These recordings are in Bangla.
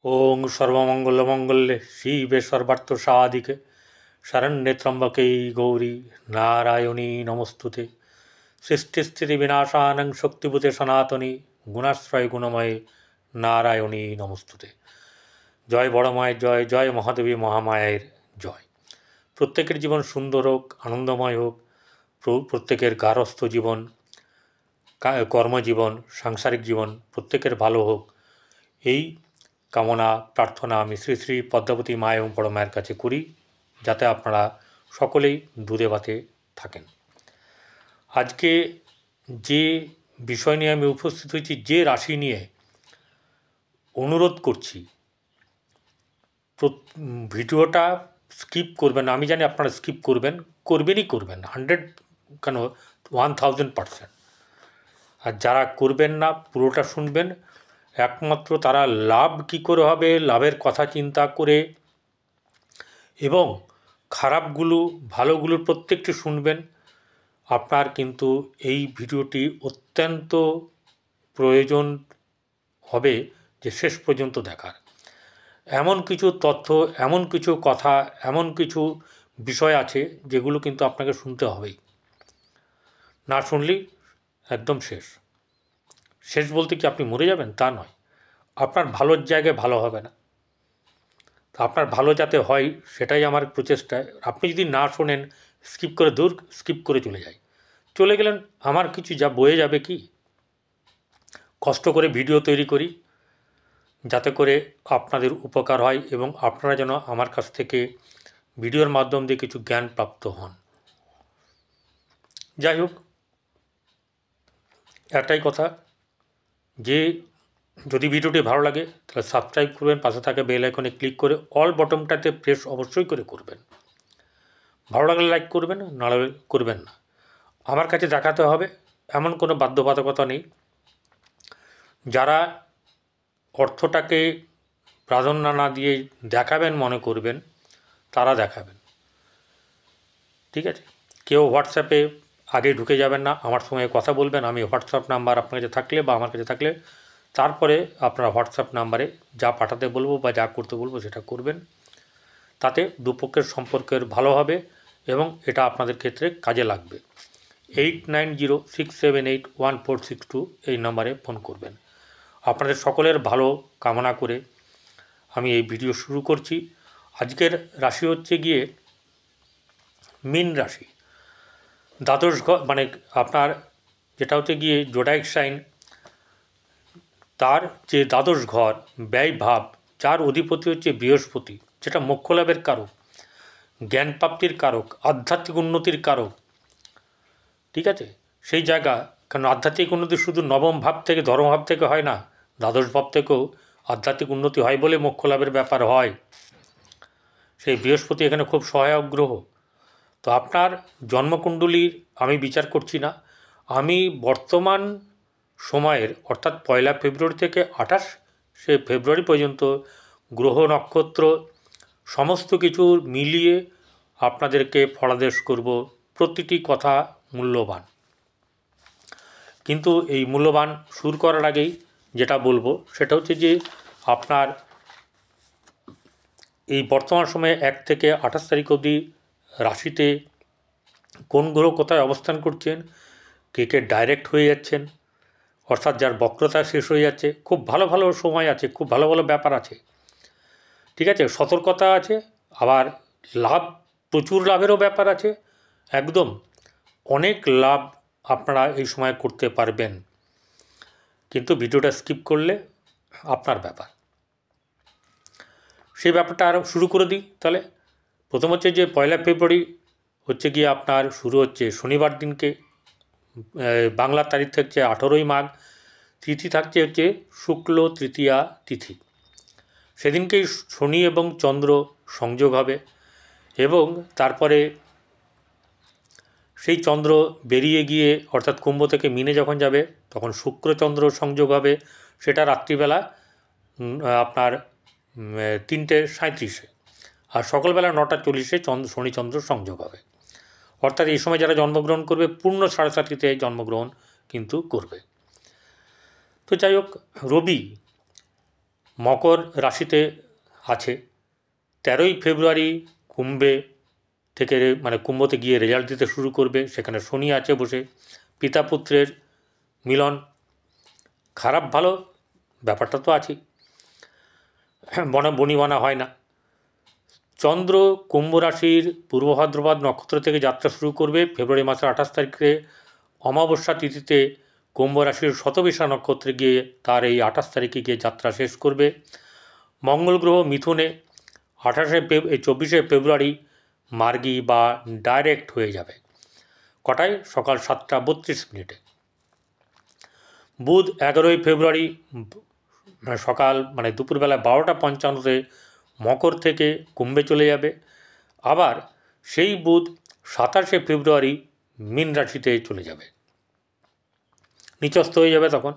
ओं सर्वमंगलमंगल्ये शिवे सर्वार्थसाधिके शरण्ये त्र्यंबके गौरी नारायणी नमस्तुते सृष्टिस्थितिविनाशानं शक्तिभूते सनातनी गुणाश्रय गुणमये नारायणी नमस्तुते। जय बड़ माয়ের জয়, জয় মহাদেবী মহামায়ের জয়। প্রত্যেকের জীবন সুন্দর হোক, আনন্দময় হোক, প্রত্যেকের গারস্থ জীবন, কর্মজীবন, সাংসারিক জীবন প্রত্যেকের ভালো হোক, এই কামনা প্রার্থনা আমি শ্রী শ্রী পদ্মাবতী মা এবং বড় মায়ের কাছে করি, যাতে আপনারা সকলেই দুধে ভাতে থাকেন। আজকে যে বিষয় নিয়ে আমি উপস্থিত হয়েছি, যে রাশি নিয়ে অনুরোধ করছি, ভিডিওটা স্কিপ করবেন। আমি জানি আপনারা স্কিপ করবেনই 100 কেন 1000%। আর যারা করবেন না, পুরোটা শুনবেন। একমাত্র তারা লাভ কী করে হবে, লাভের কথা চিন্তা করে, এবং খারাপগুলো ভালোগুলোর প্রত্যেকটি শুনবেন। আপনার কিন্তু এই ভিডিওটি অত্যন্ত প্রয়োজন হবে যে শেষ পর্যন্ত দেখার। এমন কিছু তথ্য, এমন কিছু কথা, এমন কিছু বিষয় আছে যেগুলো কিন্তু আপনাকে শুনতে হবেই। না শুনলেই একদম শেষ বলতে কি আপনি মরে যাবেন তা নয়, আপনার ভালোর জায়গায় ভালো হবে না। আপনার ভালো যাতে হয় সেটাই আমার প্রচেষ্টা। আপনি যদি না শোনেন, স্কিপ করে চলে গেলেন, আমার কিছু যা বয়ে যাবে কি? কষ্ট করে ভিডিও তৈরি করি যাতে করে আপনাদের উপকার হয় এবং আপনারা যেন আমার কাছ থেকে ভিডিওর মাধ্যম দিয়ে কিছু জ্ঞান প্রাপ্ত হন। যাই হোক, একটাই কথা, যে যদি ভিডিওটি ভালো লাগে তাহলে সাবস্ক্রাইব করবেন, পাশে থাকা বেল আইকনে ক্লিক করে অল বটনটাতে প্রেস অবশ্যই করে করবেন। ভালো লাগলে লাইক করবেন, না লাগলে করবেন না। আমার কাছে দেখাতে হবে এমন কোনো বাধ্যবাধকতা নেই। যারা অর্থটাকে প্রাধান্য না দিয়ে দেখাবেন মনে করবেন, তারা দেখাবেন, ঠিক আছে? কেউ হোয়াটসঅ্যাপে আগে ঢুকে যাবেন না, আমার সঙ্গে কথা বলবেন। আমি হোয়াটসঅ্যাপ নাম্বার আপনার কাছে থাকলে বা আমার কাছে থাকলে তারপরে আপনারা হোয়াটসঅ্যাপ নাম্বারে যা পাঠাতে বলবো বা যা করতে বলবো সেটা করবেন। তাতে দুপক্ষের সম্পর্কের ভালো হবে এবং এটা আপনাদের ক্ষেত্রে কাজে লাগবে। 8906781462 এই নাম্বারে ফোন করবেন। আপনাদের সকলের ভালো কামনা করে আমি এই ভিডিও শুরু করছি। আজকের রাশি হচ্ছে গিয়ে মীন রাশি। দ্বাদশ ঘর মানে আপনার যেটা হচ্ছে গিয়ে জোডাইক সাইন, তার যে দ্বাদশ ঘর ব্যয় ভাব, যার অধিপতি হচ্ছে বৃহস্পতি, যেটা মোক্ষ লাভের কারক, জ্ঞান প্রাপ্তির কারক, আধ্যাত্মিক উন্নতির কারক, ঠিক আছে? সেই জায়গা, কারণ আধ্যাত্মিক উন্নতি শুধু নবম ভাব থেকে, ধর্মভাব থেকে হয় না, দ্বাদশ ভাব থেকেও আধ্যাত্মিক উন্নতি হয় বলে মোক্ষ লাভের ব্যাপার হয়। সেই বৃহস্পতি এখানে খুব সহায়ক গ্রহ। তো আপনার জন্মকুণ্ডলীর আমি বিচার করছি না, আমি বর্তমান সময়ের অর্থাৎ 1 ফেব্রুয়ারি থেকে 28 ফেব্রুয়ারি পর্যন্ত গ্রহ নক্ষত্র সমস্ত কিছু মিলিয়ে আপনাদেরকে ফলাদেশ করব। প্রতিটি কথা মূল্যবান, কিন্তু এই মূল্যবান শুরু করার আগেই যেটা বলবো সেটা হচ্ছে যে আপনার এই বর্তমান সময়ে 1 থেকে 28 তারিখ অবধি রাশিতে কোন গ্রহ কোথায় অবস্থান করছেন, কে ডাইরেক্ট হয়ে যাচ্ছেন, অর্থাৎ যার বক্রতা শেষ হয়ে যাচ্ছে, খুব ভালো ভালো সময় আছে, খুব ভালো ভালো ব্যাপার আছে, ঠিক আছে? সতর্কতা আছে, আবার লাভ, প্রচুর লাভেরও ব্যাপার আছে। একদম অনেক লাভ আপনারা এই সময় করতে পারবেন, কিন্তু ভিডিওটা স্কিপ করলে আপনার ব্যাপার। সেই ব্যাপারটা আরও শুরু করে দিই তাহলে। প্রথম হচ্ছে যে 1 ফেব্রুয়ারি হচ্ছে গিয়ে আপনার শুরু হচ্ছে শনিবার দিনকে, বাংলা তারিখ থাকছে 18ই মাঘ, তিথি থাকছে হচ্ছে শুক্ল তৃতীয়া তিথি। সেদিনকেই শনি এবং চন্দ্র সংযোগ হবে এবং তারপরে সেই চন্দ্র বেরিয়ে গিয়ে অর্থাৎ কুম্ভ থেকে মিনে যখন যাবে তখন শুক্রচন্দ্র সংযোগ হবে, সেটা রাত্রিবেলা আপনার 3:37, আর সকালবেলা 9:40 শনিচন্দ্র সংযোগ হবে। অর্থাৎ এই সময় যারা জন্মগ্রহণ করবে পূর্ণ 7:30-তে জন্মগ্রহণ কিন্তু করবে। তো যাই হোক, রবি মকর রাশিতে আছে। 13ই ফেব্রুয়ারি কুম্ভে থেকে মানে কুম্ভতে গিয়ে রেজাল্ট দিতে শুরু করবে। সেখানে শনি আছে বসে, পিতা পুত্রের মিলন, খারাপ ভালো ব্যাপারটা তো আছেই, বনিবনা হয় না। চন্দ্র কুম্ভ রাশির পূর্ব ভাদ্রপদ নক্ষত্র থেকে যাত্রা শুরু করবে ফেব্রুয়ারি মাসের 28 তারিখে অমাবস্যা তিথিতে কুম্ভ রাশির শতবিশা নক্ষত্রে গিয়ে তার এই 28 তারিখে গিয়ে যাত্রা শেষ করবে। মঙ্গল গ্রহ মিথুনে 24শে ফেব্রুয়ারি মার্গী বা ডাইরেক্ট হয়ে যাবে। কটায়? সকাল 7:32। বুধ 11ই ফেব্রুয়ারি সকাল দুপুরবেলা 12:55 মকর থেকে কুম্ভে চলে যাবে। আবার সেই বুধ 27শে ফেব্রুয়ারি মীন রাশিতে চলে যাবে, নিচস্থ হয়ে যাবে তখন।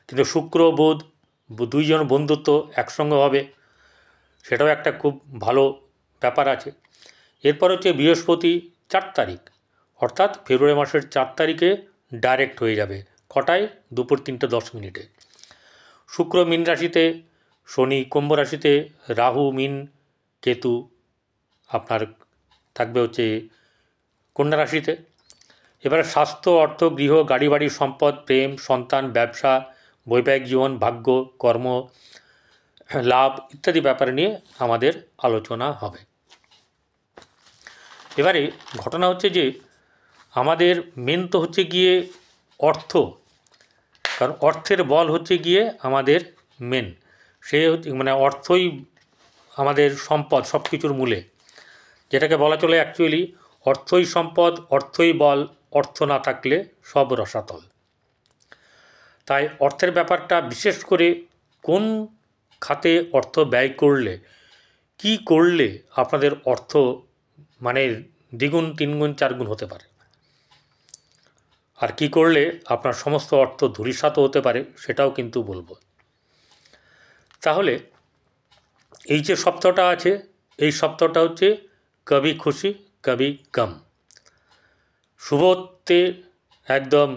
কিন্তু শুক্র বুধ দুইজন বন্ধুত্ব একসঙ্গে হবে, সেটাও একটা খুব ভালো ব্যাপার আছে। এরপর হচ্ছে বৃহস্পতি 4 তারিখ, অর্থাৎ ফেব্রুয়ারি মাসের 4 তারিখে ডাইরেক্ট হয়ে যাবে। কটায়? দুপুর 3:10। শুক্র মীন রাশিতে, শনি কুম্ভ রাশিতে, রাহু মীন, কেতু আপনার থাকবে হচ্ছে কন্যা রাশিতে। এবারে স্বাস্থ্য, অর্থ, গৃহ, গাড়ি বাড়ি, সম্পদ, প্রেম, সন্তান, ব্যবসা, বৈবাহিক জীবন, ভাগ্য, কর্ম, লাভ ইত্যাদি ব্যাপার নিয়ে আমাদের আলোচনা হবে। এবারে ঘটনা হচ্ছে যে আমাদের মেন তো হচ্ছে গিয়ে অর্থ, কারণ অর্থের বল হচ্ছে গিয়ে আমাদের মেন, সে হচ্ছে অর্থই আমাদের সম্পদ, সব কিছুর মূলে, যেটাকে বলা চলে অ্যাকচুয়ালি অর্থই সম্পদ, অর্থই বল, অর্থ না থাকলে সব রসাতল। তাই অর্থের ব্যাপারটা বিশেষ করে কোন খাতে অর্থ ব্যয় করলে, কি করলে আপনাদের অর্থ দ্বিগুণ, তিনগুণ, চারগুণ হতে পারে, আর কি করলে আপনার সমস্ত অর্থ ধূলিসাৎ হতে পারে, সেটাও কিন্তু বলবো। তাহলে এই যে সপ্তাহটা আছে, এই সপ্তাহটা হচ্ছে কবি খুশি কবি গম। শুভত্বে একদম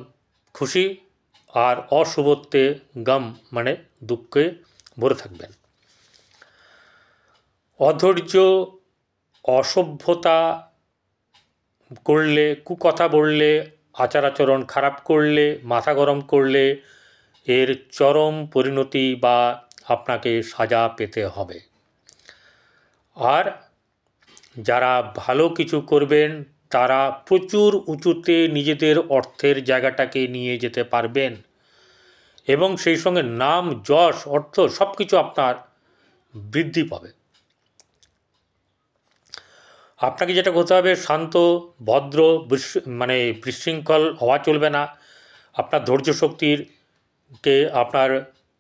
খুশি, আর অশুভত্বে গম দুঃখে ভরে থাকবেন। অধৈর্য, অসভ্যতা করলে, কুকথা বললে, আচার আচরণ খারাপ করলে, মাথা গরম করলে এর চরম পরিণতি বা আপনাকে সাজা পেতে হবে। আর যারা ভালো কিছু করবেন তারা প্রচুর উঁচুতে নিজেদের অর্থের জায়গাটাকে নিয়ে যেতে পারবেন, এবং সেই সঙ্গে নাম, যশ, অর্থ সব কিছু আপনার বৃদ্ধি পাবে। আপনাকে যেটা করতে হবে, শান্ত, ভদ্র, বিশৃঙ্খল হওয়া চলবে না। আপনার ধৈর্য শক্তিকে আপনার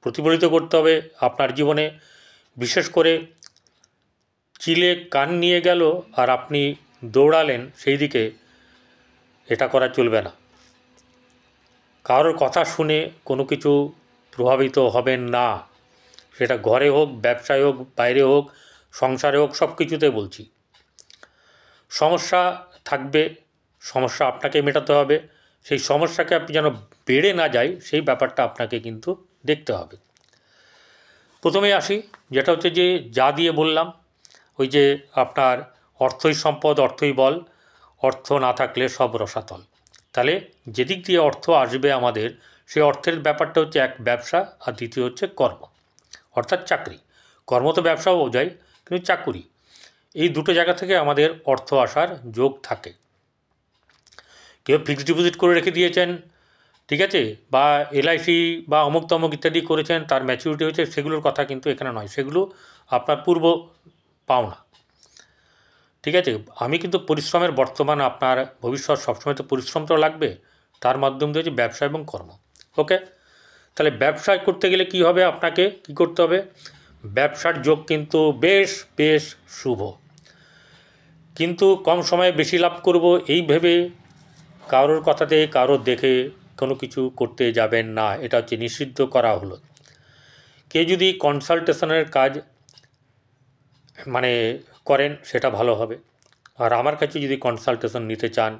প্রতিফলিত করতে হবে আপনার জীবনে। বিশেষ করে চিলে কান নিয়ে গেল আর আপনি দৌড়ালেন সেই দিকে, এটা করা চলবে না। কারোর কথা শুনে কোনো কিছু প্রভাবিত হবেন না, সেটা ঘরে হোক, ব্যবসায় হোক, বাইরে হোক, সংসারে হোক, সব কিছুতে বলছি। সমস্যা থাকবে, সমস্যা আপনাকে মেটাতে হবে, সেই সমস্যাকে আপনি যেন বেড়ে না যায় সেই ব্যাপারটা আপনাকে কিন্তু দেখতে হবে। প্রথমে আসি, যেটা হচ্ছে যে যা দিয়ে বললাম, ওই যে আপনার অর্থই সম্পদ, অর্থই বল, অর্থ না থাকলে সব রসাতল। তাহলে যেদিক দিয়ে অর্থ আসবে আমাদের, সেই অর্থের ব্যাপারটা হচ্ছে এক ব্যবসা, আর দ্বিতীয় হচ্ছে কর্ম, অর্থাৎ চাকরি। কর্ম তো ব্যবসাও যায়, কিন্তু চাকুরি, এই দুটো জায়গা থেকে আমাদের অর্থ আসার যোগ থাকে। কেউ ফিক্সড ডিপোজিট করে রেখে দিয়েছেন, ঠিক আছে, বা এলআইসি বা অমুক তমুক ইত্যাদি করেছেন, তার ম্যাচুরিটি হয়েছে, সেগুলোর কথা কিন্তু এখানে নয়, সেগুলো আপনার পূর্ব পাওনা। ঠিক আছে, আমি কিন্তু পরিশ্রমের বর্তমান, আপনার ভবিষ্যৎ সবসময় তো পরিশ্রম তো লাগবে, তার মাধ্যম দিয়ে হচ্ছে ব্যবসা এবং কর্ম। ওকে, তাহলে ব্যবসা করতে গেলে কি হবে, আপনাকে কি করতে হবে? ব্যবসার যোগ কিন্তু বেশ বেশ শুভ, কিন্তু কম সময়ে বেশি লাভ করব এই ভেবে কারোর কথাতে, কারোর দেখে কোনো কিছু করতে যাবেন না, এটা হচ্ছে নিষিদ্ধ করা হলো। কেউ যদি কনসালটেশনের কাজ করেন, সেটা ভালো হবে। আর আমার কাছে যদি কনসালটেশন নিতে চান,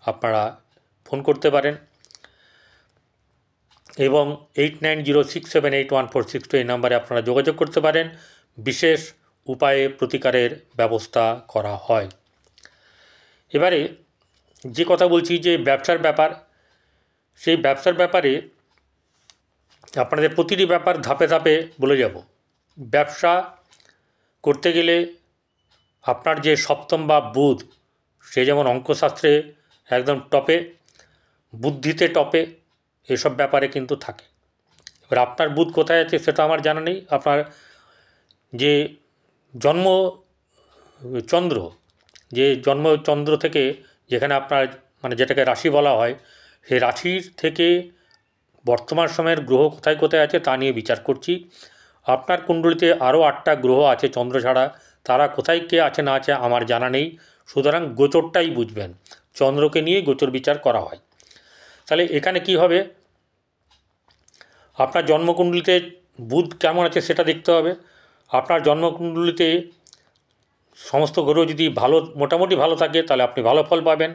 আপনারা ফোন করতে পারেন। এবং 8906781462 এই নাম্বারে আপনারা যোগাযোগ করতে পারেন। বিশেষ উপায়ে প্রতিকারের ব্যবস্থা করা হয়। এবারে যে কথা বলছি যে ব্যবসার ব্যাপার, সেই ব্যবসার ব্যাপারে আপনাদের প্রতিটি ব্যাপার ধাপে ধাপে বলে যাব। ব্যবসা করতে গেলে আপনার যে সপ্তম বা বুধ, সে যেমন অঙ্কশাস্ত্রে একদম টপে, বুদ্ধিতে টপে, এসব ব্যাপারে কিন্তু থাকে। এবার আপনার বুধ কোথায় আছে সেটা আমার জানা নেই। আপনার যে জন্মচন্দ্র, যে জন্মচন্দ্র থেকে যেখানে আপনার মানে যেটাকে রাশি বলা হয়, সেই রাশির থেকে বর্তমান সময়ের গ্রহ কোথায় কোথায় আছে তা নিয়ে বিচার করছি। আপনার কুণ্ডলিতে আরও 8টা গ্রহ আছে চন্দ্র ছাড়া, তারা কোথায় কে আছে না আছে আমার জানা নেই। সুতরাং গোচরটাই বুঝবেন, চন্দ্রকে নিয়ে গোচর বিচার করা হয়। তাহলে এখানে কি হবে, আপনার জন্মকুণ্ডলিতে বুধ কেমন আছে সেটা দেখতে হবে। আপনার জন্মকুণ্ডলিতে সমস্ত গ্রহ যদি ভালো, মোটামুটি ভালো থাকে, তাহলে আপনি ভালো ফল পাবেন।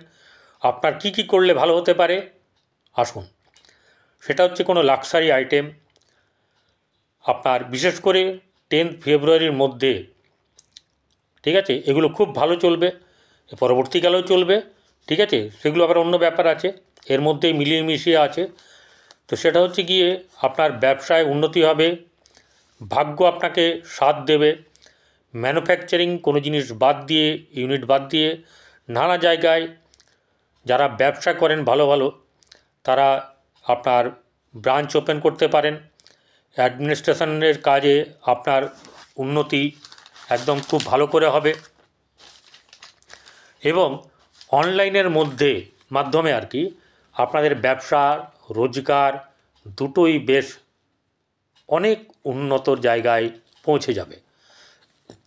আপনার কি কি করলে ভালো হতে পারে আসুন। সেটা হচ্ছে কোনো লাক্সারি আইটেম আপনার বিশেষ করে 10 ফেব্রুয়ারির মধ্যে, ঠিক আছে, এগুলো খুব ভালো চলবে, পরবর্তীকালেও চলবে, ঠিক আছে। সেগুলো আবার অন্য ব্যাপার আছে, এর মধ্যেই মিলিয়ে মিশিয়ে আছে। তো সেটা হচ্ছে গিয়ে আপনার ব্যবসায় উন্নতি হবে, ভাগ্য আপনাকে সাথ দেবে। ম্যানুফ্যাকচারিং কোনো জিনিস বাদ দিয়ে, ইউনিট বাদ দিয়ে নানা জায়গায় যারা ব্যবসা করেন ভালো ভালো, তারা আপনার ব্রাঞ্চ ওপেন করতে পারেন। অ্যাডমিনিস্ট্রেশনের কাজে আপনার উন্নতি একদম খুব ভালো করে হবে। এবং অনলাইনের মাধ্যমে আর কি আপনাদের ব্যবসা রোজগার দুটোই বেশ অনেক উন্নত জায়গায় পৌঁছে যাবে।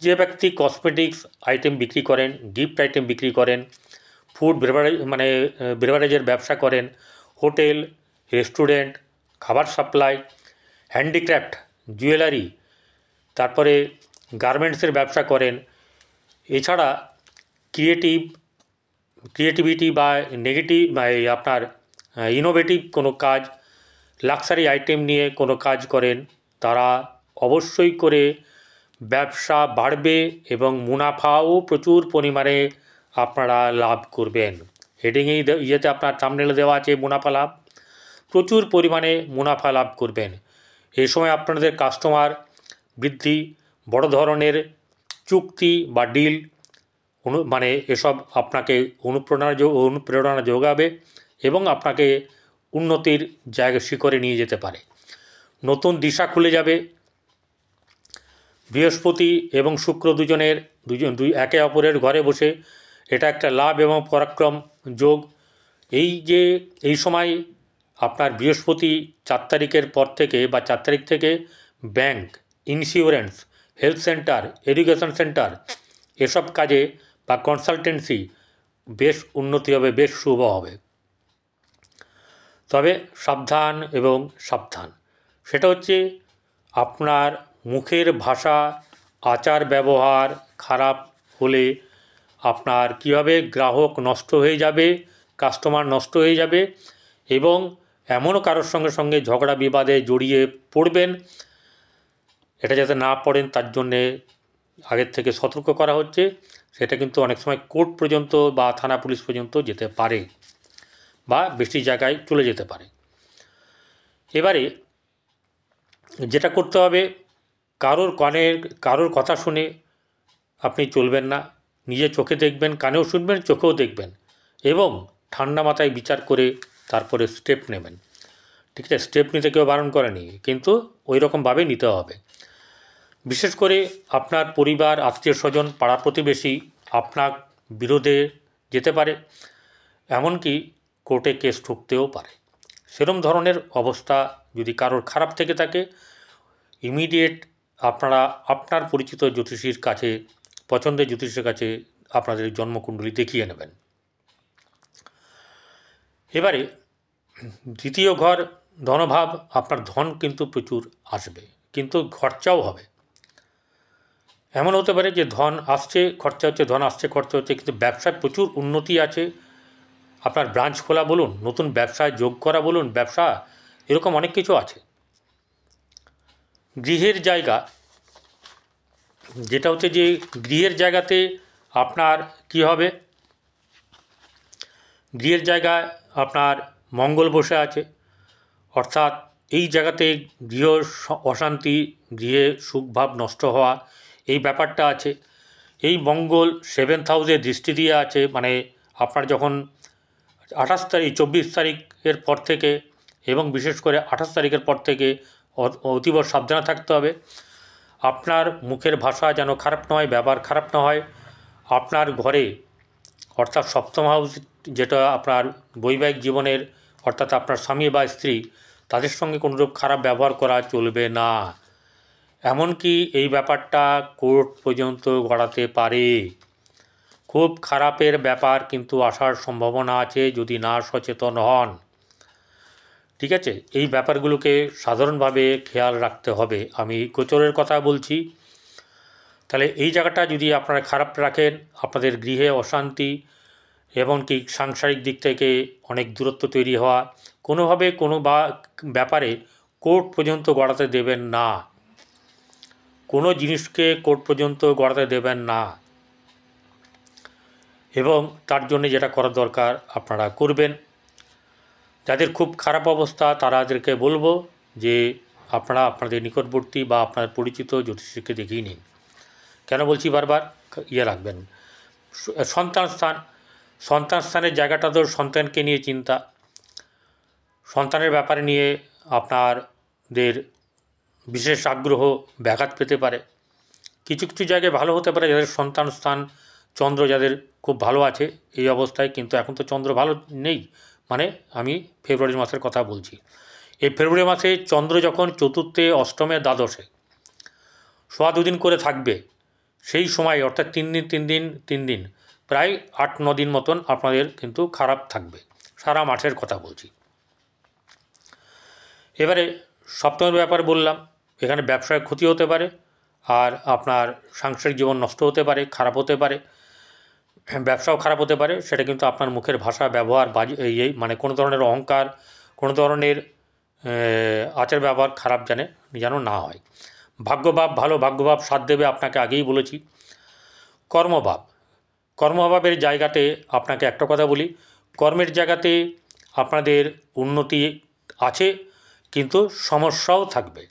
যে ব্যক্তি কসমেটিক্স আইটেম বিক্রি করেন, গিফট আইটেম বিক্রি করেন, ফুড বেভারেজের ব্যবসা করেন, হোটেল, রেস্টুরেন্ট, খাবার সাপ্লাই, হ্যান্ডিক্রাফট, জুয়েলারি, তারপরে গার্মেন্টসের ব্যবসা করেন, এছাড়া ক্রিয়েটিভিটি বা আপনার ইনোভেটিভ কোনো কাজ, লাক্সারি আইটেম নিয়ে কোনো কাজ করেন, তারা অবশ্যই করে ব্যবসা বাড়বে এবং মুনাফাও প্রচুর পরিমাণে আপনারা লাভ করবেন। হেডিংয়েই ইয়েতে আপনার থাম্বনেলে দেওয়া আছে মুনাফা লাভ, প্রচুর পরিমাণে মুনাফা লাভ করবেন। এই সময় আপনাদের কাস্টমার বৃদ্ধি, বড় ধরনের চুক্তি বা ডিল এসব আপনাকে অনুপ্রেরণা যোগাবে এবং আপনাকে উন্নতির শিখরে নিয়ে যেতে পারে। নতুন দিশা খুলে যাবে। বৃহস্পতি এবং শুক্র দুই একে অপরের ঘরে বসে, এটা একটা লাভ এবং পরাক্রম যোগ। এই সময় আপনার বৃহস্পতি 4 তারিখের পর থেকে বা 4 তারিখ থেকে bank, insurance, health centre, education centre, এসব কাজে বা কনসালটেন্সি বেশ উন্নতি হবে, বেশ শুভ হবে। তবে সাবধান এবং সাবধান, সেটা হচ্ছে আপনার মুখের ভাষা, আচার ব্যবহার খারাপ হলে আপনার কীভাবে গ্রাহক নষ্ট হয়ে যাবে, কাস্টমার নষ্ট হয়ে যাবে এবং এমনও কারোর সঙ্গে ঝগড়া বিবাদে জড়িয়ে পড়বেন। এটা যাতে না পড়েন তার জন্যে আগের থেকে সতর্ক করা হচ্ছে। সেটা কিন্তু অনেক সময় কোর্ট পর্যন্ত বা থানা পুলিশ পর্যন্ত যেতে পারে বা বেশি জায়গায় চলে যেতে পারে। এবারে যেটা করতে হবে, কারোর কথা শুনে আপনি চলবেন না। নিজে চোখে দেখবেন, কানেও শুনবেন, চোখেও দেখবেন এবং ঠান্ডা মাথায় বিচার করে তারপরে স্টেপ নেবেন। ঠিক আছে, স্টেপ নিতে কেউ বারণ করেনি, কিন্তু ওই রকমভাবে নিতে হবে। বিশেষ করে আপনার পরিবার, আত্মীয় স্বজন, পাড়া প্রতিবেশী আপনার বিরোধে যেতে পারে, এমনকি কোর্টে কেস ঠুকতেও পারে। সেরম ধরনের অবস্থা যদি কারোর খারাপ থেকে থাকে, ইমিডিয়েট আপনারা আপনার পরিচিত জ্যোতিষীর কাছে, পছন্দের জ্যোতিষীর কাছে আপনাদের জন্মকুণ্ডলী দেখিয়ে নেবেন। এবারে দ্বিতীয় ঘর ধনভাব, আপনার ধন কিন্তু প্রচুর আসবে, কিন্তু খরচাও হবে। এমন হতে পারে যে ধন আসছে খরচা হচ্ছে, ধন আসছে খরচা হচ্ছে, কিন্তু ব্যবসায় প্রচুর উন্নতি আছে। আপনার ব্রাঞ্চ খোলা বলুন, নতুন ব্যবসায় যোগ করা বলুন, ব্যবসা এরকম অনেক কিছু আছে। গৃহের জায়গা, যেটা হচ্ছে যে গৃহের জায়গাতে আপনার কি হবে, গৃহের জায়গায় আপনার মঙ্গল বসে আছে, অর্থাৎ এই জায়গাতে গৃহ অশান্তি, গৃহে সুখভাব নষ্ট হওয়া, এই ব্যাপারটা আছে। এই মঙ্গল 7th হাউসে দৃষ্টি দিয়ে আছে, মানে আপনার যখন 28 তারিখ 24 তারিখের পর থেকে এবং বিশেষ করে 28 তারিখের পর থেকে অতীব সাবধানে থাকতে হবে। আপনার মুখের ভাষা যেন খারাপ না হয়, ব্যবহার খারাপ না হয়। আপনার ঘরে অর্থাৎ 7ম হাউস, যেটা আপনার বৈবাহিক জীবনের, অর্থাৎ আপনার স্বামী বা স্ত্রী, তাদের সঙ্গে কোনোরূপ খারাপ ব্যবহার করা চলবে না। এমনকি এই ব্যাপারটা কোর্ট পর্যন্ত গড়াতে পারে। খুব খারাপের ব্যাপার কিন্তু আসার সম্ভাবনা আছে যদি না সচেতন হন। ঠিক আছে, এই ব্যাপারগুলোকে সাধারণভাবে খেয়াল রাখতে হবে। আমি গোচরের কথা বলছি। তাহলে এই জায়গাটা যদি আপনারা খারাপ রাখেন, আপনাদের গৃহে অশান্তি, এমনকি সাংসারিক দিক থেকে অনেক দূরত্ব তৈরি হওয়া, কোনোভাবে কোনো ব্যাপারে কোর্ট পর্যন্ত গড়াতে দেবেন না। কোনো জিনিসকে কোর্ট পর্যন্ত গড়াতে দেবেন না, এবং তার জন্য যেটা করার দরকার আপনারা করবেন। যাদের খুব খারাপ অবস্থা তাদেরকে বলবো যে আপনারা আপনাদের নিকটবর্তী বা আপনার পরিচিত জ্যোতিষীকে দেখিয়ে নিন। কেন বলছি বারবার, রাখবেন। সন্তান স্থানের জায়গাটা তো সন্তানকে নিয়ে চিন্তা, সন্তানের ব্যাপারে নিয়ে আপনাদের বিশেষ আগ্রহ ব্যাঘাত পেতে পারে। কিছু কিছু জায়গায় ভালো হতে পারে যাদের সন্তান স্থান চন্দ্র যাদের খুব ভালো আছে এই অবস্থায়, কিন্তু এখন তো চন্দ্র ভালো নেই, মানে আমি ফেব্রুয়ারি মাসের কথা বলছি। এই ফেব্রুয়ারি মাসে চন্দ্র যখন চতুর্থে, অষ্টমে, দ্বাদশে সোয়া 2 দিন করে থাকবে, সেই সময় অর্থাৎ 3 দিন প্রায় 8-9 দিন মতন আপনাদের কিন্তু খারাপ থাকবে, সারা মাসের কথা বলছি। এবারে সপ্তমের ব্যাপার বললাম, এখানে ব্যবসায় ক্ষতি হতে পারে, আর আপনার সাংসারিক জীবন নষ্ট হতে পারে, খারাপ হতে পারে, ব্যবসাও খারাপ হতে পারে। সেটা কিন্তু আপনার মুখের ভাষা, ব্যবহার, মানে কোনো ধরনের অহংকার, কোনো ধরনের আচার ব্যবহার খারাপ যেন না হয়। ভাগ্যভাব ভালো, ভাগ্যভাব সাথ দেবে আপনাকে, আগেই বলেছি। কর্মভাবের জায়গাতে আপনাকে একটা কথা বলি, কর্মের জায়গাতে আপনাদের উন্নতি আছে কিন্তু সমস্যাও থাকবে।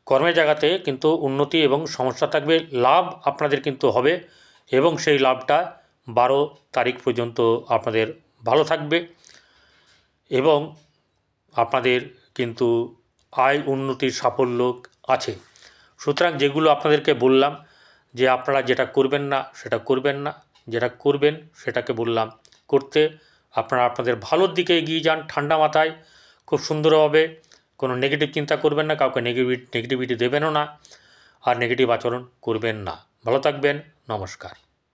কর্মের জায়গাতে কিন্তু উন্নতি এবং সমস্যা থাকবে, লাভ আপনাদের কিন্তু হবে, এবং সেই লাভটা 12 তারিখ পর্যন্ত আপনাদের ভালো থাকবে, এবং আপনাদের কিন্তু আয় উন্নতির সাফল্য আছে। সুতরাং যেগুলো আপনাদেরকে বললাম যে আপনারা যেটা করবেন না সেটা করবেন না, যেটা করবেন সেটাকে বললাম করতে, আপনারা আপনাদের ভালোর দিকে এগিয়ে যান ঠান্ডা মাথায়, খুব সুন্দরভাবে। কোনো নেগেটিভ চিন্তা করবেন না, কাউকে নেগেটিভিটি দেবেনও না, আর নেগেটিভ আচরণ করবেন না। ভালো থাকবেন, নমস্কার।